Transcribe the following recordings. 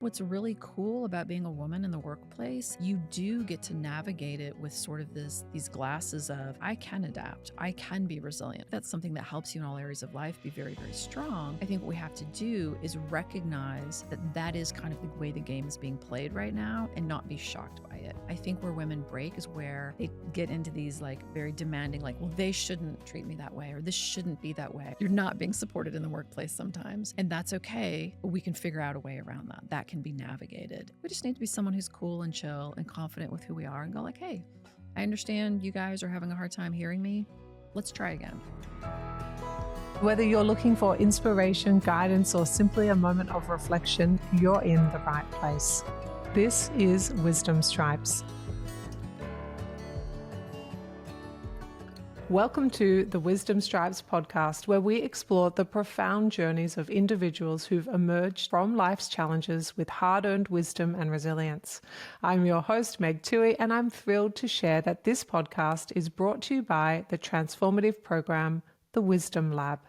What's really cool about being a woman in the workplace, you do get to navigate it with sort of these glasses of I can adapt, I can be resilient. That's something that helps you in all areas of life be very, very strong. I think what we have to do is recognize that that is kind of the way the game is being played right now and not be shocked by it. I think where women break is where they get into these like very demanding, like, well, they shouldn't treat me that way or this shouldn't be that way. You're not being supported in the workplace sometimes, and that's okay, but we can figure out a way around that. That can be navigated. We just need to be someone who's cool and chill and confident with who we are and go like, hey, I understand you guys are having a hard time hearing me. Let's try again. Whether you're looking for inspiration, guidance, or simply a moment of reflection, you're in the right place. This is Wisdom Stripes. Welcome to the Wisdom Stripes podcast, where we explore the profound journeys of individuals who've emerged from life's challenges with hard-earned wisdom and resilience. I'm your host, Meg Tuohey, and I'm thrilled to share that this podcast is brought to you by the transformative program, the Wisdom Lab.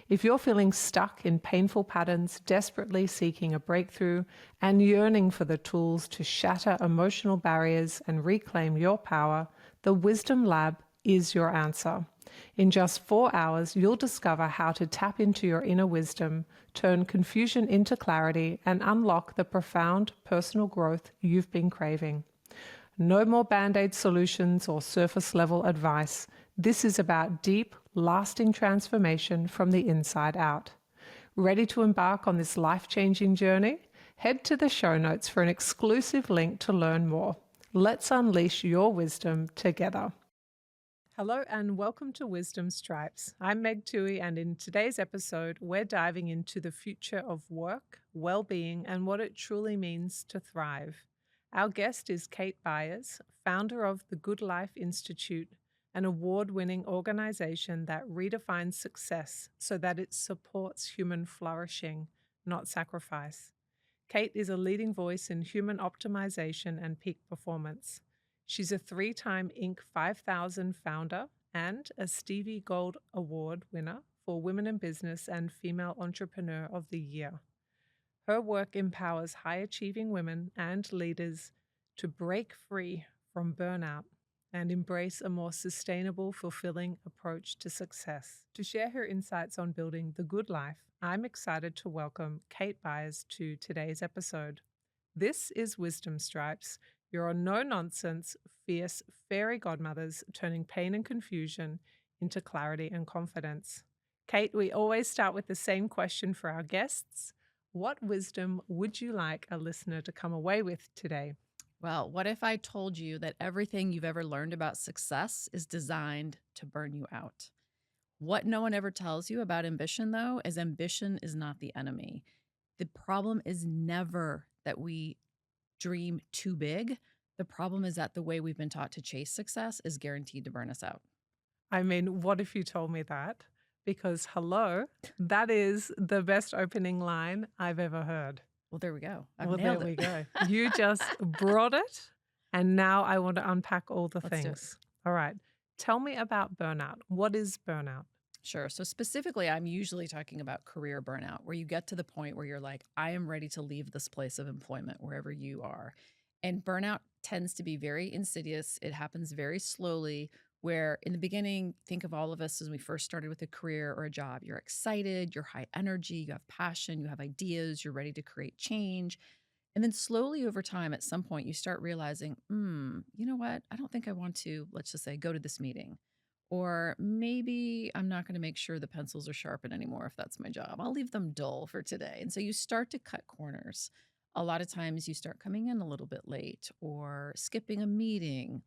If you're feeling stuck in painful patterns, desperately seeking a breakthrough, and yearning for the tools to shatter emotional barriers and reclaim your power, the Wisdom Lab is your answer. In just 4 hours, you'll discover how to tap into your inner wisdom, turn confusion into clarity, and unlock the profound personal growth you've been craving. No more band-aid solutions or surface-level advice. This is about deep, lasting transformation from the inside out. Ready to embark on this life-changing journey? Head to the show notes for an exclusive link to learn more. Let's unleash your wisdom together. Hello and welcome to Wisdom Stripes. I'm Meg Tuohey, and in today's episode, we're diving into the future of work, well-being, and what it truly means to thrive. Our guest is Kate Byars, founder of the Good Life Institute, an award-winning organization that redefines success so that it supports human flourishing, not sacrifice. Kate is a leading voice in human optimization and peak performance. She's a 3-time Inc. 5000 founder and a Stevie Gold Award winner for Women in Business and Female Entrepreneur of the Year. Her work empowers high-achieving women and leaders to break free from burnout and embrace a more sustainable, fulfilling approach to success. To share her insights on building the good life, I'm excited to welcome Kate Byars to today's episode. This is Wisdom Stripes, your no-nonsense, fierce fairy godmothers turning pain and confusion into clarity and confidence. Kate, we always start with the same question for our guests. What wisdom would you like a listener to come away with today? Well, what if I told you that everything you've ever learned about success is designed to burn you out? What no one ever tells you about ambition, though, is ambition is not the enemy. The problem is never that we dream too big. The problem is that the way we've been taught to chase success is guaranteed to burn us out. I mean, what if you told me that? Because hello, that is the best opening line I've ever heard. Well, there we go. Well, there we go. You just brought it, and now I want to unpack all the Let's do it. things. All right. Tell me about burnout. What is burnout? Sure. So specifically, I'm usually talking about career burnout, where you get to the point where you're like, I am ready to leave this place of employment, wherever you are. And burnout tends to be very insidious. It happens very slowly, where in the beginning, think of all of us as we first started with a career or a job. You're excited, you're high energy, you have passion, you have ideas, you're ready to create change. And then slowly over time, at some point, you start realizing, you know what? I don't think I want to, let's just say, go to this meeting. Or maybe I'm not going to make sure the pencils are sharpened anymore if that's my job. I'll leave them dull for today. And so you start to cut corners. A lot of times you start coming in a little bit late or skipping a meeting.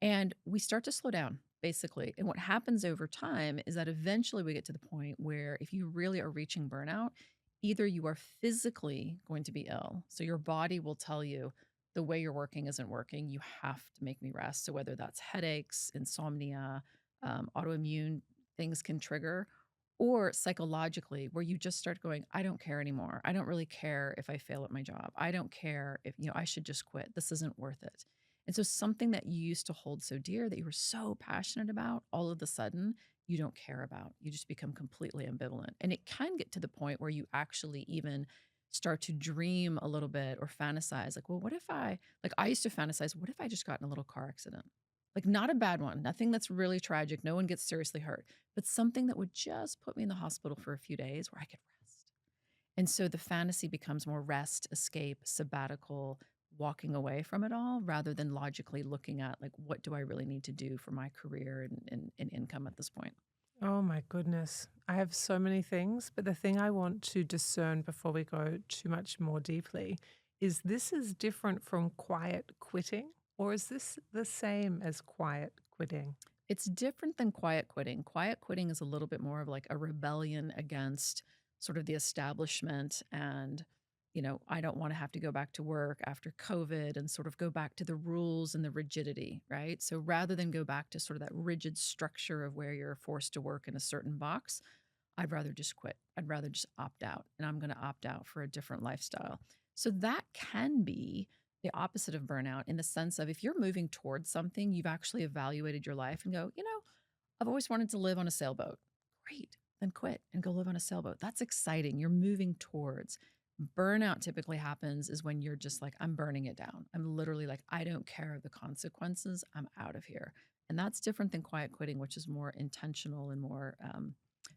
And we start to slow down, basically. And what happens over time is that eventually we get to the point where if you really are reaching burnout, either you are physically going to be ill. So your body will tell you, the way you're working isn't working. You have to make me rest. So whether that's headaches, insomnia, autoimmune things can trigger, or psychologically, where you just start going, I don't care anymore. I don't really care if I fail at my job. I don't care if, I should just quit. This isn't worth it. And so something that you used to hold so dear that you were so passionate about, all of a sudden, you don't care about. You just become completely ambivalent. And it can get to the point where you actually even start to dream a little bit or fantasize like, well, what if I used to fantasize, what if I just got in a little car accident? Like, not a bad one, nothing that's really tragic, no one gets seriously hurt, but something that would just put me in the hospital for a few days where I could rest. And so the fantasy becomes more rest, escape, sabbatical, walking away from it all rather than logically looking at like, what do I really need to do for my career and income at this point? Oh my goodness. I have so many things, but the thing I want to discern before we go too much more deeply is this is different from quiet quitting, or is this the same as quiet quitting? It's different than quiet quitting. Quiet quitting is a little bit more of like a rebellion against sort of the establishment and, I don't want to have to go back to work after COVID and sort of go back to the rules and the rigidity, right? So rather than go back to sort of that rigid structure of where you're forced to work in a certain box, I'd rather just quit. I'd rather just opt out, and I'm going to opt out for a different lifestyle. So that can be the opposite of burnout in the sense of if you're moving towards something, you've actually evaluated your life and go, I've always wanted to live on a sailboat. Great. Then quit and go live on a sailboat. That's exciting. You're moving towards. Burnout typically happens is when you're just like, I'm burning it down. I'm literally like, I don't care of the consequences. I'm out of here. And that's different than quiet quitting, which is more intentional and more,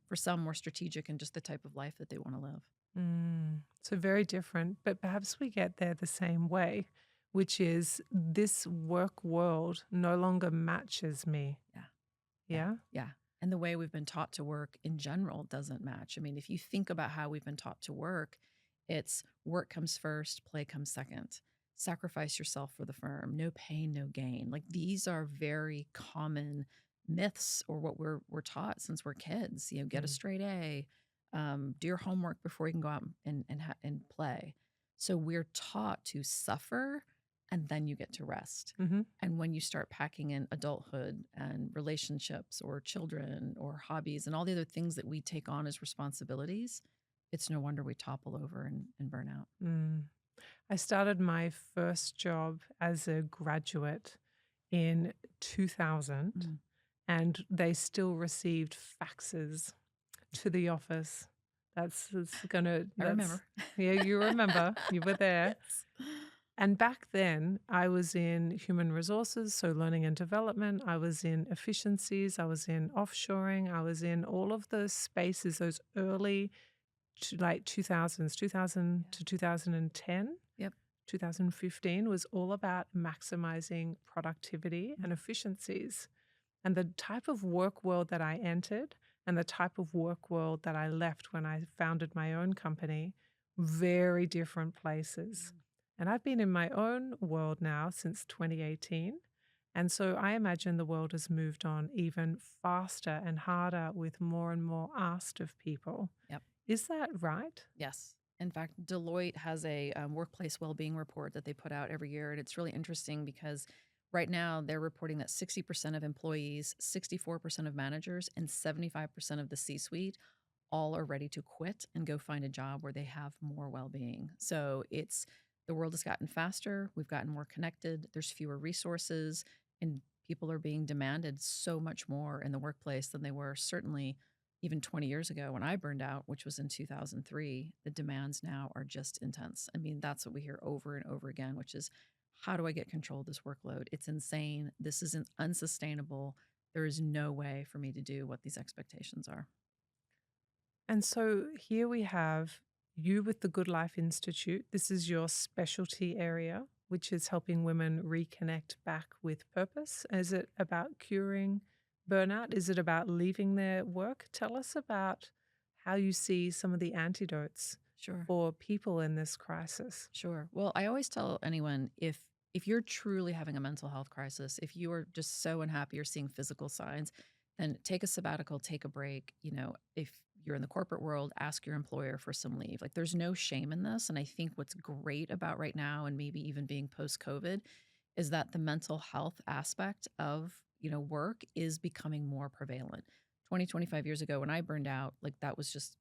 for some, more strategic and just the type of life that they want to live. So very different, but perhaps we get there the same way, which is this work world no longer matches me. Yeah. Yeah. Yeah. And the way we've been taught to work in general doesn't match. I mean, if you think about how we've been taught to work, it's work comes first, play comes second. Sacrifice yourself for the firm. No pain, no gain. Like these are very common myths or what we're taught since we're kids. Get a straight A, do your homework before you can go out and play. So we're taught to suffer and then you get to rest. Mm-hmm. And when you start packing in adulthood and relationships or children or hobbies and all the other things that we take on as responsibilities, it's no wonder we topple over and burn out. I started my first job as a graduate in 2000, and they still received faxes to the office. I remember. Yeah, you remember. You were there. Yes. And back then, I was in human resources, so learning and development. I was in efficiencies. I was in offshoring. I was in all of those spaces, those early like 2000s, 2000 to 2010. Yep. 2015 was all about maximizing productivity and efficiencies. And the type of work world that I entered and the type of work world that I left when I founded my own company, very different places. And I've been in my own world now since 2018. And so I imagine the world has moved on even faster and harder with more and more asked of people. Yep. Is that right? Yes. In fact, Deloitte has a workplace well-being report that they put out every year. And it's really interesting because right now they're reporting that 60% of employees, 64% of managers, and 75% of the C-suite all are ready to quit and go find a job where they have more well-being. So the world has gotten faster. We've gotten more connected. There's fewer resources and people are being demanded so much more in the workplace than they were certainly even 20 years ago when I burned out, which was in 2003. The demands now are just intense. I mean, that's what we hear over and over again, which is how do I get control of this workload? It's insane. This isn't unsustainable. There is no way for me to do what these expectations are. And so here we have you with the Good Life Institute. This is your specialty area, which is helping women reconnect back with purpose. Is it about curing burnout? Is it about leaving their work? Tell us about how you see some of the antidotes for people in this crisis. Sure. Well, I always tell anyone if you're truly having a mental health crisis, if you are just so unhappy or seeing physical signs, then take a sabbatical, take a break. If you're in the corporate world, ask your employer for some leave. Like there's no shame in this. And I think what's great about right now and maybe even being post-COVID is that the mental health aspect of, work is becoming more prevalent. 25 years ago when I burned out, like that was just,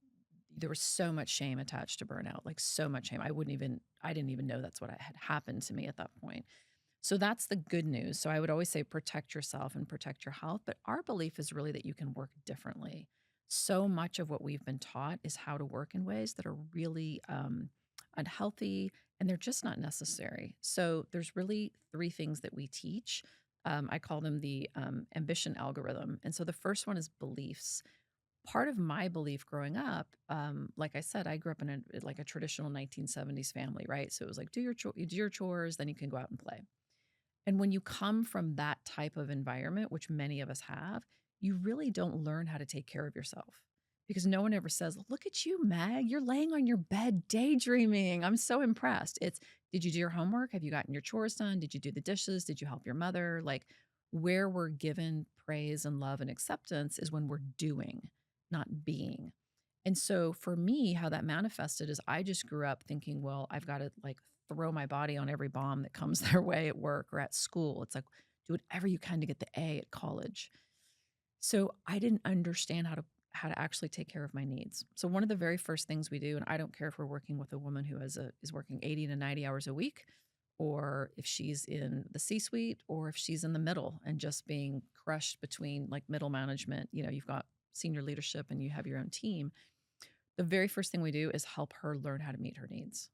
there was so much shame attached to burnout, like so much shame. I didn't even know that's what had happened to me at that point. So that's the good news. So I would always say protect yourself and protect your health. But our belief is really that you can work differently. So much of what we've been taught is how to work in ways that are really unhealthy, and they're just not necessary. So there's really three things that we teach. I call them the ambition algorithm. And so the first one is beliefs. Part of my belief growing up, like I said, I grew up in a traditional 1970s family, right? So it was like you do your chores, then you can go out and play. And when you come from that type of environment, which many of us have, you really don't learn how to take care of yourself because no one ever says, "Look at you, Meg. You're laying on your bed daydreaming. I'm so impressed." It's, did you do your homework? Have you gotten your chores done? Did you do the dishes? Did you help your mother? Like, where we're given praise and love and acceptance is when we're doing, not being. And so for me, how that manifested is I just grew up thinking, well, I've got to like throw my body on every bomb that comes their way at work or at school. It's like, do whatever you can to get the A at college. So I didn't understand how to actually take care of my needs. So one of the very first things we do, and I don't care if we're working with a woman who is working 80 to 90 hours a week, or if she's in the C-suite, or if she's in the middle and just being crushed between like middle management, you've got senior leadership and you have your own team. The very first thing we do is help her learn how to meet her needs.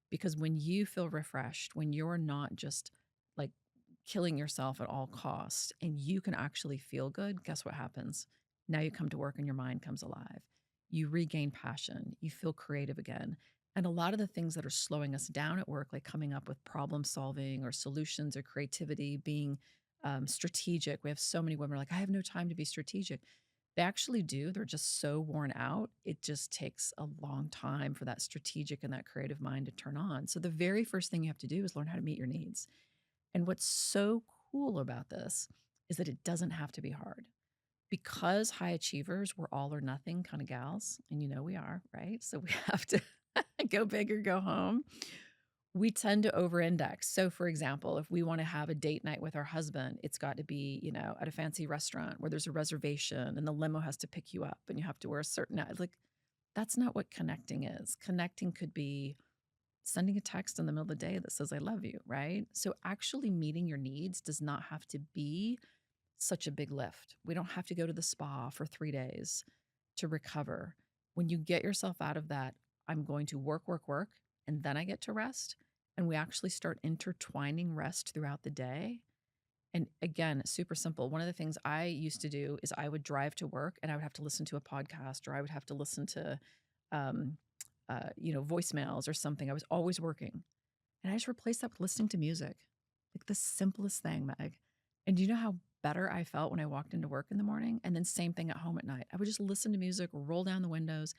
Because when you feel refreshed, when you're not just like killing yourself at all costs and you can actually feel good, guess what happens? Now you come to work and your mind comes alive. You regain passion. You feel creative again. And a lot of the things that are slowing us down at work, like coming up with problem solving or solutions or creativity, being strategic. We have so many women who are like, I have no time to be strategic. They actually do. They're just so worn out. It just takes a long time for that strategic and that creative mind to turn on. So the very first thing you have to do is learn how to meet your needs. And what's so cool about this is that it doesn't have to be hard. Because high achievers, we're all or nothing kind of gals, and we are, right? So we have to go big or go home. We tend to over-index. So, for example, if we want to have a date night with our husband, it's got to be, at a fancy restaurant where there's a reservation and the limo has to pick you up and you have to wear a certain like. That's not what connecting is. Connecting could be sending a text in the middle of the day that says, I love you, right? So actually meeting your needs does not have to be such a big lift. We don't have to go to the spa for 3 days to recover. When you get yourself out of that, I'm going to work, work, work, and then I get to rest. And we actually start intertwining rest throughout the day. And again, super simple. One of the things I used to do is I would drive to work and I would have to listen to a podcast or I would have to listen to, um, voicemails or something. I was always working. And I just replaced that with listening to music. Like the simplest thing, Meg. And do you know how better I felt when I walked into work in the morning? And then same thing at home at night. I would just listen to music, roll down the windows.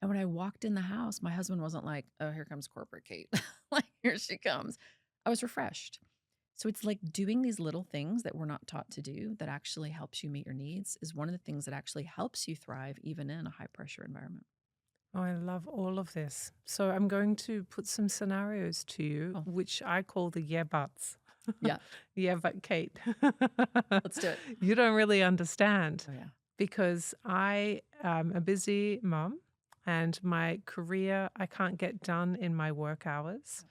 And when I walked in the house, my husband wasn't like, oh, here comes corporate Kate. Like, here she comes. I was refreshed. So it's like doing these little things that we're not taught to do that actually helps you meet your needs is one of the things that actually helps you thrive even in a high pressure environment. Oh, I love all of this. So I'm going to put some scenarios to you, Oh, which I call the yeah buts. yeah. Yeah, but Kate, Let's do it. you don't really understand Oh, yeah. because I am a busy mom and my career I can't get done in my work hours.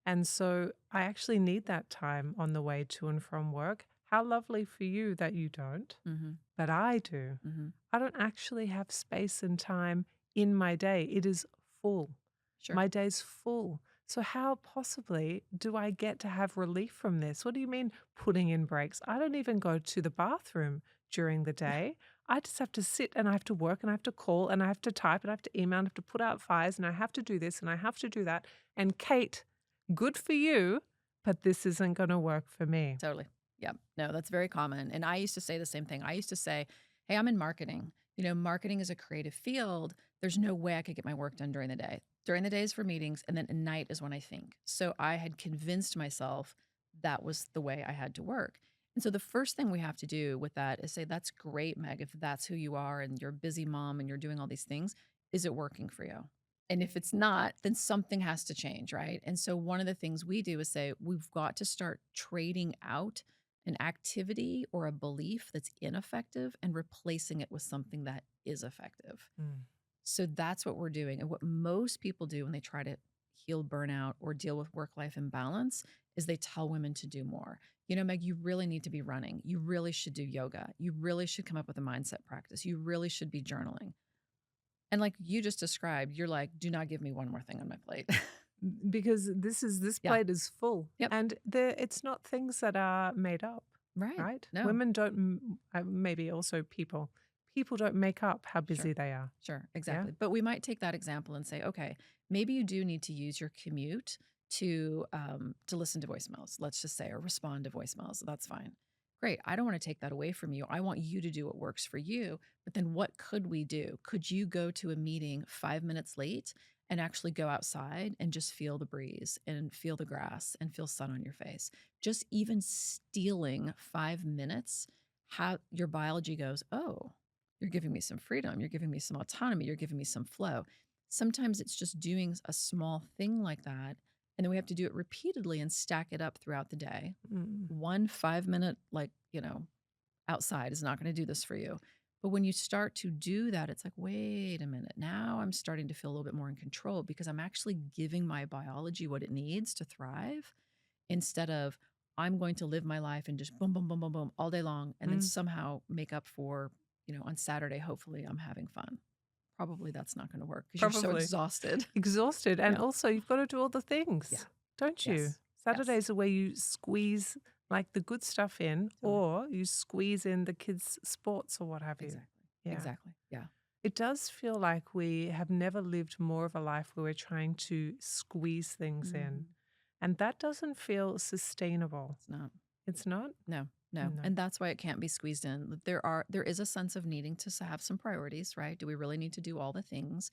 And so I actually need that time on the way to and from work. How lovely for you that you don't, Mm-hmm. but I do. Mm-hmm. I don't actually have space and time in my day. It is full. Sure. My day's full. So how possibly do I get to have relief from this? What do you mean putting in breaks? I don't even go to the bathroom during the Yeah. day. I just have to sit and I have to work and I have to call and I have to type and I have to email and I have to put out fires and I have to do this and I have to do that. And Kate, good for you, but this isn't going to work for me. Totally. Yeah. No, that's very common. And I used to say the same thing. I used to say, hey, I'm in marketing. Marketing is a creative field. There's no way I could get my work done during the day. During the day is for meetings, and then at night is when I think. So I had convinced myself that was the way I had to work. And so the first thing we have to do with that is say, that's great, Meg, if that's who you are and you're a busy mom and you're doing all these things. Is it working for you? And if it's not, then something has to change, right? And so one of the things we do is say, we've got to start trading out an activity or a belief that's ineffective and replacing it with something that is effective. Mm. So that's what we're doing. And what most people do when they try to heal burnout or deal with work-life imbalance is they tell women to do more. Meg, you really need to be running. You really should do yoga. You really should come up with a mindset practice. You really should be journaling. And like you just described, you're like, do not give me one more thing on my plate. because this Yeah. plate is full, Yep. and it's not things that are made up, Right. right? No. Women don't, maybe also people don't make up how busy Sure. they are. Sure. Yeah. Exactly. But we might take that example and say, okay, maybe you do need to use your commute to listen to voicemails, let's just say, or respond to voicemails. That's fine. Great. I don't want to take that away from you. I want you to do what works for you. But then what could we do? Could you go to a meeting 5 minutes late and actually go outside and just feel the breeze and feel the grass and feel sun on your face? Just even stealing 5 minutes, how your biology goes, oh, you're giving me some freedom. You're giving me some autonomy. You're giving me some flow. Sometimes it's just doing a small thing like that. And then we have to do it repeatedly and stack it up throughout the day. Mm. 1 5 minute, outside is not going to do this for you. But when you start to do that, it's like, wait a minute. Now I'm starting to feel a little bit more in control because I'm actually giving my biology what it needs to thrive instead of I'm going to live my life and just boom, boom, boom, boom, boom all day long and then somehow make up for, on Saturday, hopefully I'm having fun. Probably that's not going to work because you're so Probably. exhausted. Exhausted. And Yeah. also, you've got to do all the things, Yeah. don't you? Yes. Saturdays are where you squeeze like the good stuff in, or you squeeze in the kids' sports or what have you. Exactly. Yeah. Exactly. Yeah. It does feel like we have never lived more of a life where we're trying to squeeze things in. And that doesn't feel sustainable. It's not. It's not? No. No. And that's why it can't be squeezed in. There is a sense of needing to have some priorities, right? Do we really need to do all the things?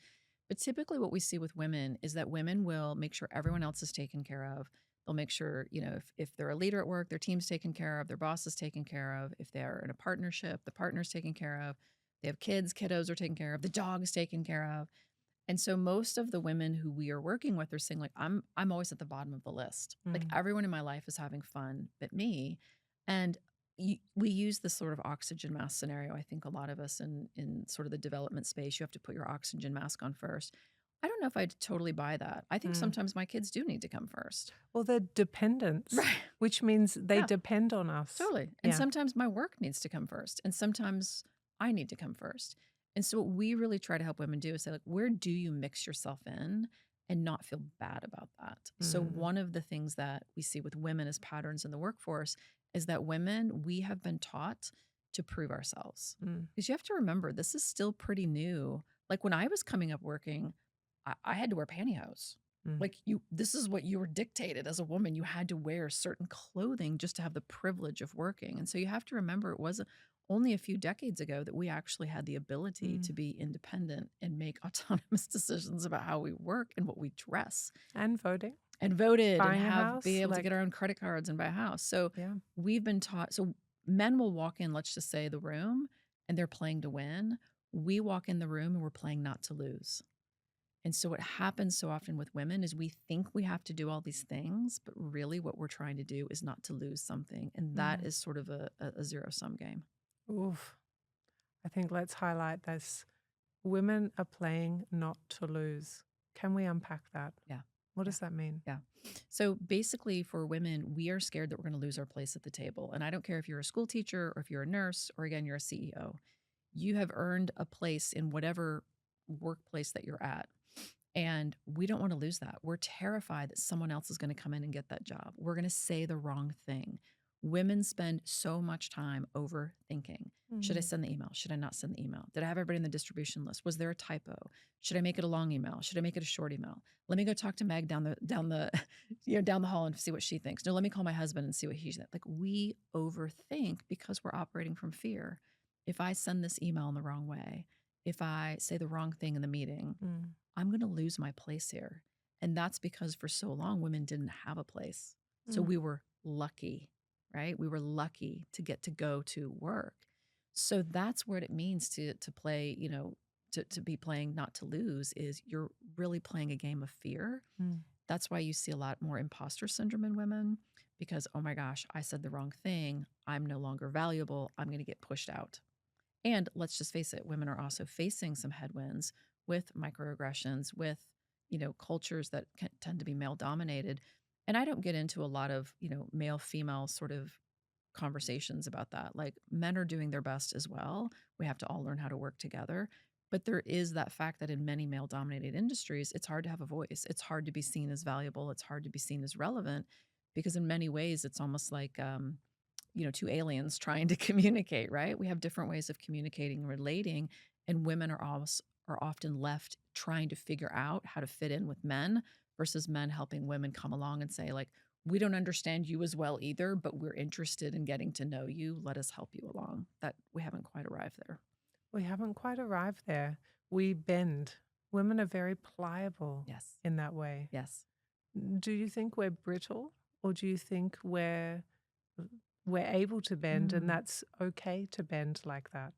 But typically what we see with women is that women will make sure everyone else is taken care of. They'll make sure, if they're a leader at work, their team's taken care of, their boss is taken care of. If they're in a partnership, the partner's taken care of. They have kids, kiddos are taken care of, the dog is taken care of. And so most of the women who we are working with are saying, like, I'm always at the bottom of the list. Like everyone in my life is having fun but me. And we use this sort of oxygen mask scenario. I think a lot of us in sort of the development space, you have to put your oxygen mask on first. I don't know if I'd totally buy that. I think sometimes my kids do need to come first. Well, they're dependents, Right. which means they Yeah. depend on us. Totally. And sometimes my work needs to come first. And sometimes I need to come first. And so what we really try to help women do is say, like, where do you mix yourself in and not feel bad about that? So one of the things that we see with women as patterns in the workforce is that women, we have been taught to prove ourselves. Because you have to remember, this is still pretty new. Like when I was coming up working, I had to wear pantyhose. Like this is what you were dictated as a woman. You had to wear certain clothing just to have the privilege of working. And so you have to remember it was only a few decades ago that we actually had the ability to be independent and make autonomous decisions about how we work and what we dress. And voting. And voted Buying and a house, be able to get our own credit cards and buy a house. So we've been taught, so men will walk in, let's just say the room, and they're playing to win. We walk in the room and we're playing not to lose. And so what happens so often with women is we think we have to do all these things, but really what we're trying to do is not to lose something. And that is sort of a zero-sum game. Oof. I think let's highlight this. Women are playing not to lose. Can we unpack that? Yeah. What does that mean? Yeah. So basically for women, we are scared that we're going to lose our place at the table. And I don't care if you're a school teacher or if you're a nurse or again, you're a CEO. You have earned a place in whatever workplace that you're at. And we don't want to lose that. We're terrified that someone else is going to come in and get that job. We're going to say the wrong thing. Women spend so much time overthinking. Should I send the email? Should I not send the email? Did I have everybody in the distribution list? Was there a typo? Should I make it a long email? Should I make it a short email? Let me go talk to Meg down the down the hall and see what she thinks. No, let me call my husband and see what he thinks. Like we overthink because we're operating from fear. If I send this email in the wrong way, if I say the wrong thing in the meeting, I'm going to lose my place here. And that's because for so long, women didn't have a place. So we were lucky, right? We were lucky to get to go to work. So that's what it means to play, to be playing not to lose is you're really playing a game of fear. That's why you see a lot more imposter syndrome in women because, oh my gosh, I said the wrong thing. I'm no longer valuable. I'm going to get pushed out. And let's just face it, women are also facing some headwinds with microaggressions, with, cultures that tend to be male dominated. And I don't get into a lot of, male female sort of conversations about that. Like men are doing their best as well. We have to all learn how to work together. But there is that fact that in many male dominated industries, it's hard to have a voice. It's hard to be seen as valuable. It's hard to be seen as relevant because in many ways, it's almost like, two aliens trying to communicate, right? We have different ways of communicating and relating, and women are often left trying to figure out how to fit in with men versus men helping women come along and say, like, we don't understand you as well either, but we're interested in getting to know you. Let us help you along. That we haven't quite arrived there. We haven't quite arrived there. We bend. Women are very pliable Yes. in that way. Yes. Do you think we're brittle, or do you think we're able to bend and Mm. that's okay to bend like that?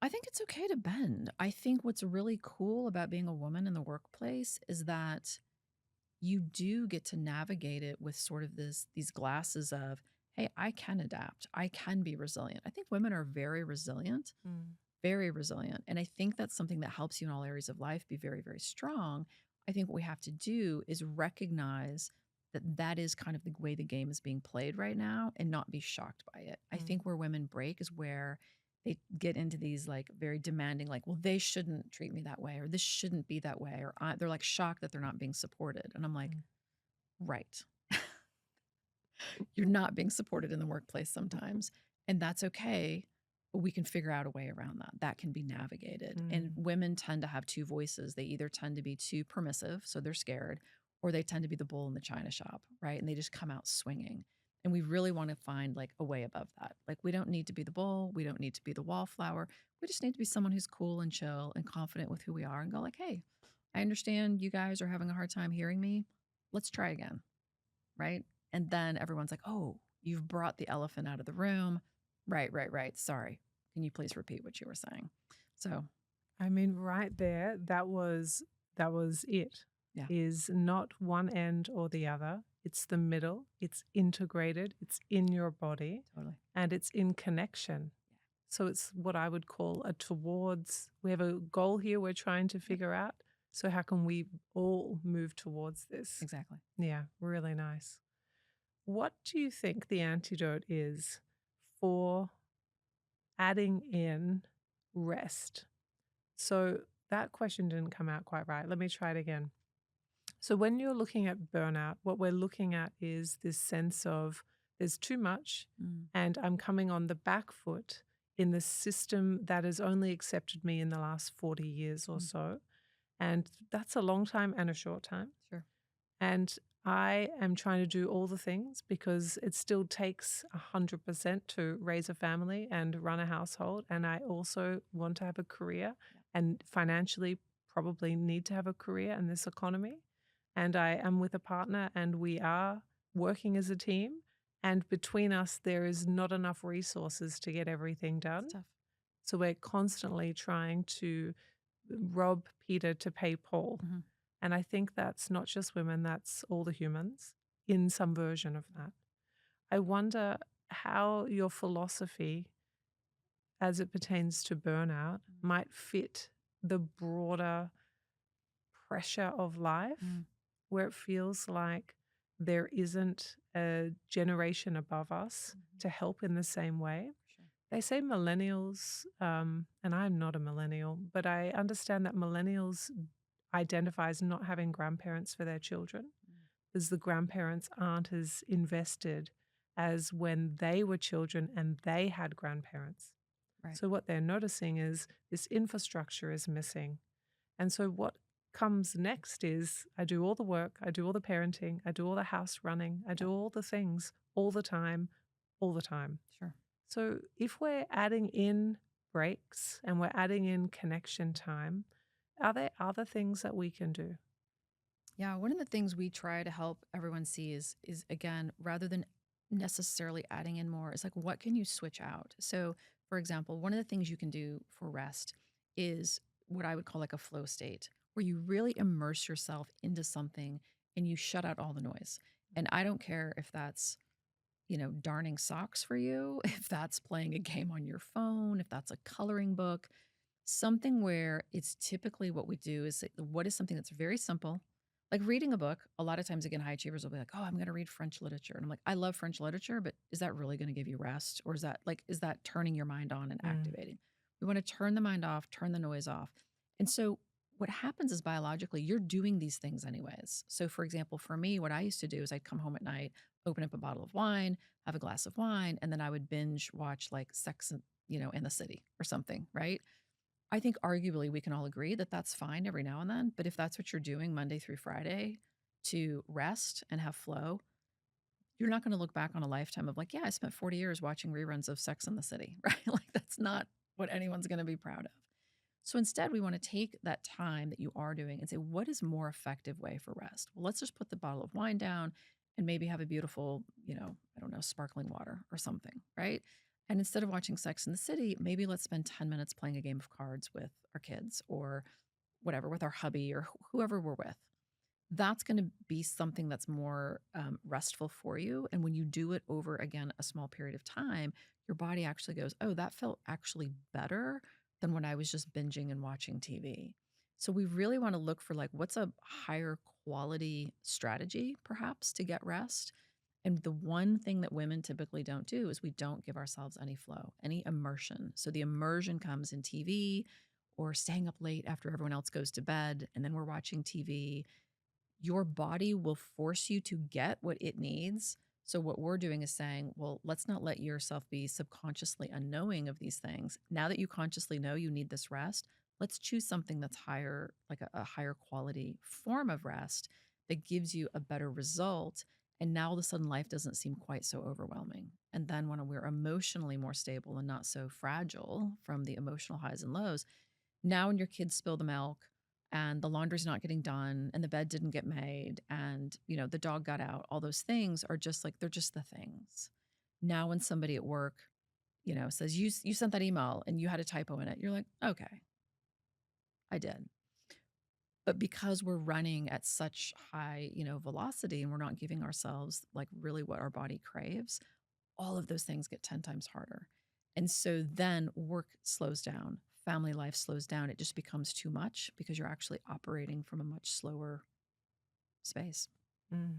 I think it's okay to bend. I think what's really cool about being a woman in the workplace is that you do get to navigate it with sort of these glasses of, hey, I can adapt. I can be resilient. I think women are very resilient, Mm. very resilient. And I think that's something that helps you in all areas of life be very, very strong. I think what we have to do is recognize that that is kind of the way the game is being played right now and not be shocked by it. I Mm. think where women break is where they get into these like very demanding, like, well, they shouldn't treat me that way, or this shouldn't be that way, or they're like shocked that they're not being supported. And I'm like, Mm. right. You're not being supported in the workplace sometimes, and that's okay. But we can figure out a way around that. That can be navigated. And Mm. women tend to have two voices. They either tend to be too permissive, so they're scared, or they tend to be the bull in the china shop, right? And they just come out swinging. And we really want to find like a way above that. Like we don't need to be the bull, we don't need to be the wallflower. We just need to be someone who's cool and chill and confident with who we are and go like, "Hey, I understand you guys are having a hard time hearing me. Let's try again." Right? And then everyone's like, "Oh, you've brought the elephant out of the room." Right, right, right. Sorry. Can you please repeat what you were saying? So, I mean, right there, that was it. yeah, Is not one end or the other. It's the middle. It's integrated. It's in your body, totally. and it's in connection. Yeah. So it's what I would call a towards. We have a goal here we're trying to Yep, figure out. So how can we all move towards this? exactly. Yeah, really nice. What do you think the antidote is for adding in rest? So that question didn't come out quite right. Let me try it again. So when you're looking at burnout, what we're looking at is this sense of there's too much Mm, and I'm coming on the back foot in the system that has only accepted me in the last 40 years or mm, so. And that's a long time and a short time. sure. And I am trying to do all the things because it still takes 100% to raise a family and run a household. And I also want to have a career Yeah. and financially probably need to have a career in this economy. And I am with a partner and we are working as a team. And between us, there is not enough resources to get everything It's done. tough. So we're constantly trying to rob Peter to pay Paul. Hmm. And I think that's not just women, that's all the humans in some version of that. I wonder how your philosophy, as it pertains to burnout, might fit the broader pressure of life, Mm, where it feels like there isn't a generation above us mhm, to help in the same way. sure. They say millennials, and I'm not a millennial, but I understand that millennials identify as not having grandparents for their children Mm, because the grandparents aren't as invested as when they were children and they had grandparents. right. So what they're noticing is this infrastructure is missing. And so what comes next is I do all the work, I do all the parenting, I do all the house running, I Yep, do all the things all the time, all the time. sure. So if we're adding in breaks and we're adding in connection time, are there other things that we can do? Yeah, one of the things we try to help everyone see is again, rather than necessarily adding in more, is like what can you switch out? So, for example, one of the things you can do for rest is what I would call like a flow state, where you really immerse yourself into something and you shut out all the noise. And I don't care if that's, darning socks for you, if that's playing a game on your phone, if that's a coloring book, something where it's typically what we do is what is something that's very simple, like reading a book. A lot of times, again, high achievers will be like, "Oh, I'm going to read French literature," and I'm like, "I love French literature, but is that really going to give you rest, or is that turning your mind on and Mm. activating?" We want to turn the mind off, turn the noise off. And so what happens is biologically, you're doing these things anyways. So for example, for me, what I used to do is I'd come home at night, open up a bottle of wine, have a glass of wine, and then I would binge watch like in the City or something, right? I think arguably we can all agree that that's fine every now and then, but if that's what you're doing Monday through Friday to rest and have flow, you're not going to look back on a lifetime of like, yeah, I spent 40 years watching reruns of Sex and the City, right? Like that's not what anyone's going to be proud of. So instead, we want to take that time that you are doing and say, what is more effective way for rest? Well, let's just put the bottle of wine down and maybe have a beautiful, I don't know, sparkling water or something, right? And instead of watching Sex in the City, maybe let's spend 10 minutes playing a game of cards with our kids or whatever, with our hubby or whoever we're with. That's going to be something that's more restful for you. And when you do it over again a small period of time, your body actually goes, oh, that felt actually better than when I was just binging and watching TV. So we really want to look for like what's a higher quality strategy perhaps to get rest. And the one thing that women typically don't do is we don't give ourselves any flow, any immersion. So the immersion comes in TV or staying up late after everyone else goes to bed and then we're watching TV. Your body will force you to get what it needs. So, what we're doing is saying, well, let's not let yourself be subconsciously unknowing of these things. Now that you consciously know you need this rest, let's choose something that's higher, like a higher quality form of rest that gives you a better result. And now all of a sudden, life doesn't seem quite so overwhelming. And then when we're emotionally more stable and not so fragile from the emotional highs and lows, now when your kids spill the milk and the laundry's not getting done and the bed didn't get made and the dog got out, all those things are just like they're just the things. Now when somebody at work says you sent that email and you had a typo in it, you're like, okay, I did. But because we're running at such high velocity and we're not giving ourselves like really what our body craves, all of those things get 10 times harder. And so then work slows down, family life slows down. It just becomes too much because you're actually operating from a much slower space. Mm.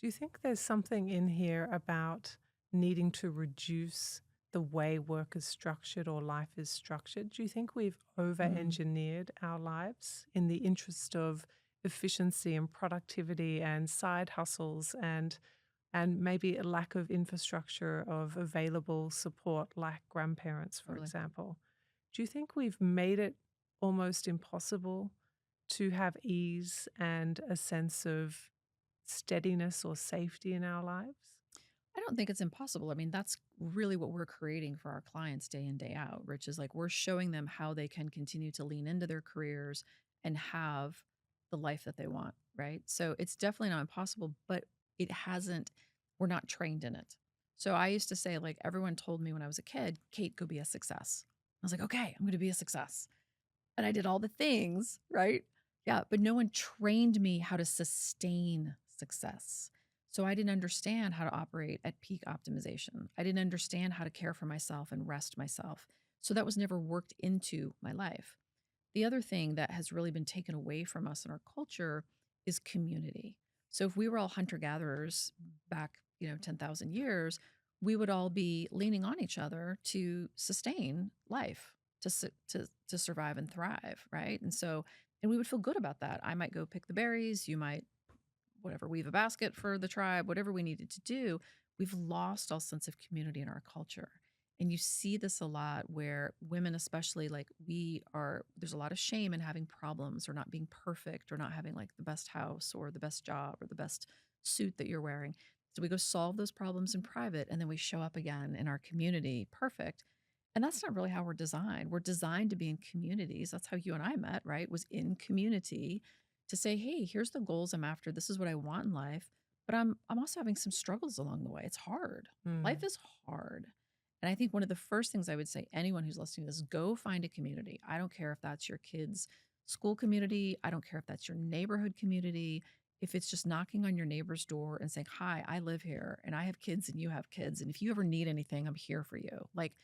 Do you think there's something in here about needing to reduce the way work is structured or life is structured? Do you think we've over-engineered our lives in the interest of efficiency and productivity and side hustles and maybe a lack of infrastructure of available support like grandparents, for Totally. example? Do you think we've made it almost impossible to have ease and a sense of steadiness or safety in our lives? I don't think it's impossible. I mean, that's really what we're creating for our clients day in, day out, Rich, is like we're showing them how they can continue to lean into their careers and have the life that they want, right? So it's definitely not impossible, but it hasn't, we're not trained in it. So I used to say, like, everyone told me when I was a kid, Kate, go be a success. I was like, okay, I'm going to be a success. And I did all the things, right? Yeah, but no one trained me how to sustain success. So I didn't understand how to operate at peak optimization. I didn't understand how to care for myself and rest myself. So that was never worked into my life. The other thing that has really been taken away from us in our culture is community. So if we were all hunter gatherers back, 10,000 years, we would all be leaning on each other to sustain life, to survive and thrive, right? And we would feel good about that. I might go pick the berries, you might whatever, weave a basket for the tribe, whatever we needed to do. We've lost all sense of community in our culture. And you see this a lot where women, especially, like there's a lot of shame in having problems or not being perfect or not having like the best house or the best job or the best suit that you're wearing. So we go solve those problems in private and then we show up again in our community perfect. And that's not really how we're designed. We're designed to be in communities. That's how you and I met, right? Was in community to say, hey, here's the goals I'm after. This is what I want in life. But I'm also having some struggles along the way. It's hard. Life is hard. And I think one of the first things I would say, anyone who's listening to this, go find a community. I don't care if that's your kids' school community. I don't care if that's your neighborhood community. If it's just knocking on your neighbor's door and saying, hi, I live here and I have kids and you have kids. And if you ever need anything, I'm here for you. Like,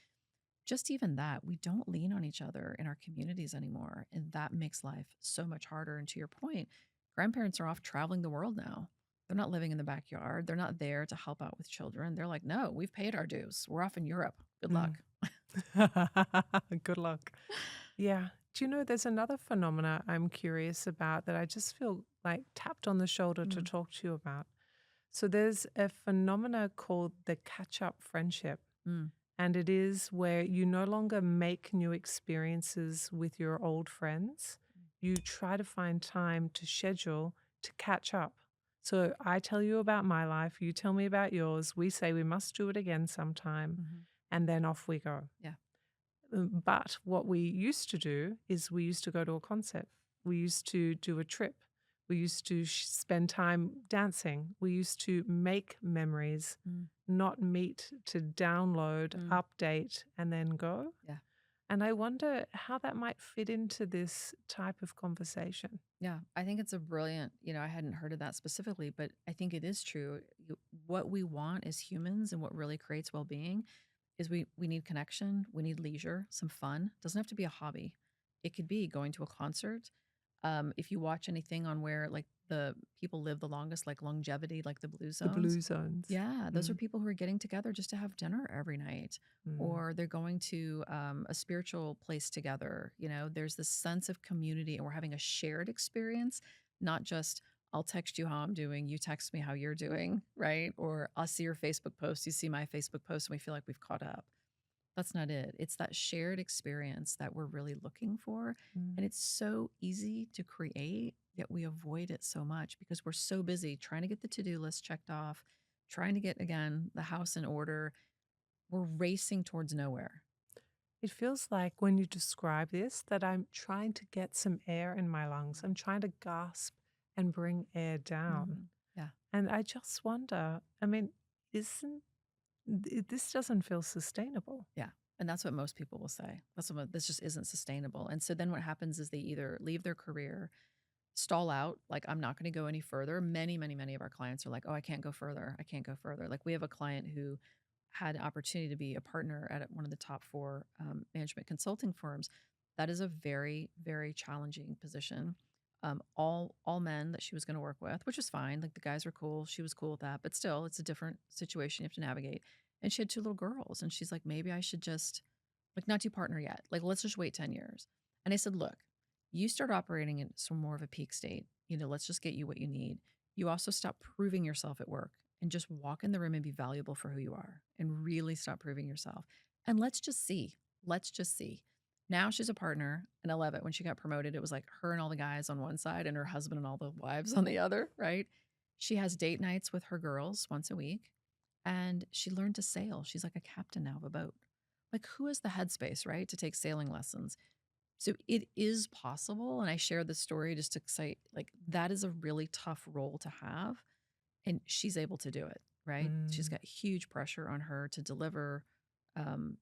just even that, we don't lean on each other in our communities anymore. And that makes life so much harder. And to your point, grandparents are off traveling the world now. They're not living in the backyard. They're not there to help out with children. They're like, no, we've paid our dues. We're off in Europe. Good luck. Good luck. Yeah. Do you know there's another phenomena I'm curious about that I just feel like tapped on the shoulder to Mm, talk to you about? So there's a phenomena called the catch-up friendship. mm, And it is where you no longer make new experiences with your old friends. You try to find time to schedule to catch up. So I tell you about my life, you tell me about yours. We say we must do it again sometime, mhm. and then off we go. Yeah. But what we used to do is we used to go to a concert. We used to do a trip. We used to spend time dancing. We used to make memories, Mm, not meet to download, mm, update, and then go. yeah. And I wonder how that might fit into this type of conversation. Yeah, I think it's a brilliant, I hadn't heard of that specifically, but I think it is true. What we want as humans and what really creates well-being is we need connection, we need leisure, some fun. Doesn't have to be a hobby. It could be going to a concert. If you watch anything on where like the people live the longest, like longevity, like the blue The zones, blue zones. yeah, those are Mm, people who are getting together just to have dinner every night, mm. or they're going to a spiritual place together. There's this sense of community, and we're having a shared experience, not just I'll text you how I'm doing, you text me how you're doing, right? Or I'll see your Facebook post, you see my Facebook post, and we feel like we've caught up. That's not it. It's that shared experience that we're really looking for. Mm. And it's so easy to create, yet we avoid it so much because we're so busy trying to get the to do list checked off, trying to get, again, the house in order. We're racing towards nowhere. It feels like when you describe this that I'm trying to get some air in my lungs. I'm trying to gasp and bring air down. Mhm. Yeah. And I just wonder, I mean, isn't this doesn't feel sustainable? Yeah. And that's what most people will say. This just isn't sustainable. And so then what happens is they either leave their career, stall out, like, I'm not going to go any further. Many, many, many of our clients are like, oh, I can't go further. I can't go further. Like, we have a client who had an opportunity to be a partner at one of the top four management consulting firms. That is a very, very challenging position. All men that she was going to work with, which is fine. Like, the guys were cool. She was cool with that. But still, it's a different situation you have to navigate. And she had two little girls. And she's like, maybe I should just, like, not do partner yet. Like, let's just wait 10 years. And I said, look, you start operating in some more of a peak state. Let's just get you what you need. You also stop proving yourself at work and just walk in the room and be valuable for who you are and really stop proving yourself. And let's just see. Let's just see. Now she's a partner, and I love it. When she got promoted, it was like her and all the guys on one side and her husband and all the wives on the other, right? She has date nights with her girls once a week, and she learned to sail. She's like a captain now of a boat. Like, who has the headspace, right, to take sailing lessons? So it is possible. And I share this story just to excite, like, that is a really tough role to have. And she's able to do it, right? She's Mm, got huge pressure on her to deliver um,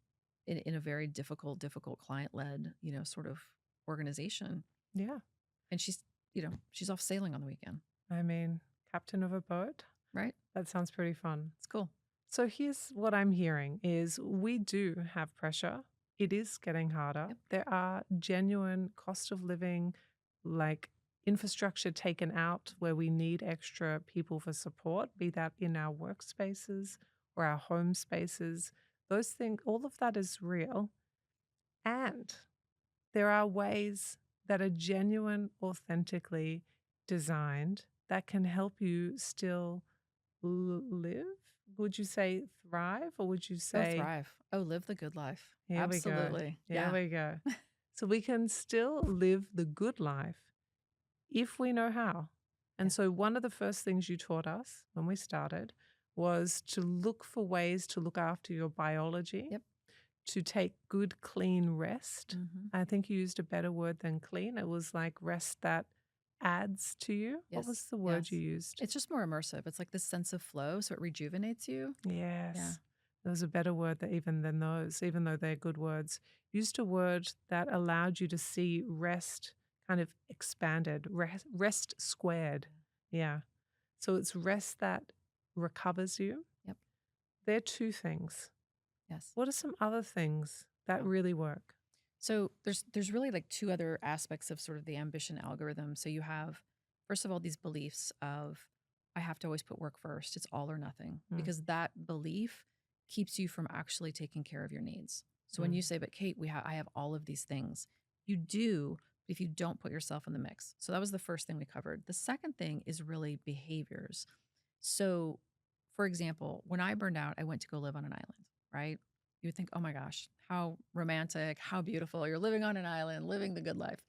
in a very difficult client led, sort of organization. yeah. And she's off sailing on the weekend, I mean, captain of a boat? right? That sounds pretty fun. It's cool. So here's what I'm hearing is we do have pressure. It is getting harder. Yep. There are genuine cost of living, like infrastructure taken out where we need extra people for support, be that in our workspaces or our home spaces. Those things, all of that is real. And there are ways that are genuine, authentically designed that can help you still live? Would you say thrive or would you Oh, say, thrive. Oh, live the good life. here we go, Absolutely. here Yeah. we go? So we can still live the good life if we know how. Yeah. And so one of the first things you taught us when we started was to look for ways to look after your biology, Yep. to take good, clean rest. Hmm. I think you used a better word than clean. It was like rest that adds to you. What was Yes. the word you Yes. used? It's just more immersive. It's like this sense of flow. So it rejuvenates you. Yeah. Yes. There was a better word that even than those, even though they're good words. Used a word that allowed you to see rest kind of expanded, rest squared. Yeah. So it's rest that recovers you. Yep. They're two things. Yes. What are some other things that Yeah. really work? So there's really like two other aspects of sort of the ambition algorithm. So you have, first of all, these beliefs of I have to always put work first. It's all or nothing, Mm. because that belief keeps you from actually taking care of your needs. So when you say, but Kate, I have all of these things, you do, if you don't put yourself in the mix. So that was the first thing we covered. The second thing is really behaviors. So, for example, when I burned out, I went to go live on an island, right? You would think, oh my gosh, how romantic, how beautiful. You're living on an island, living the good life.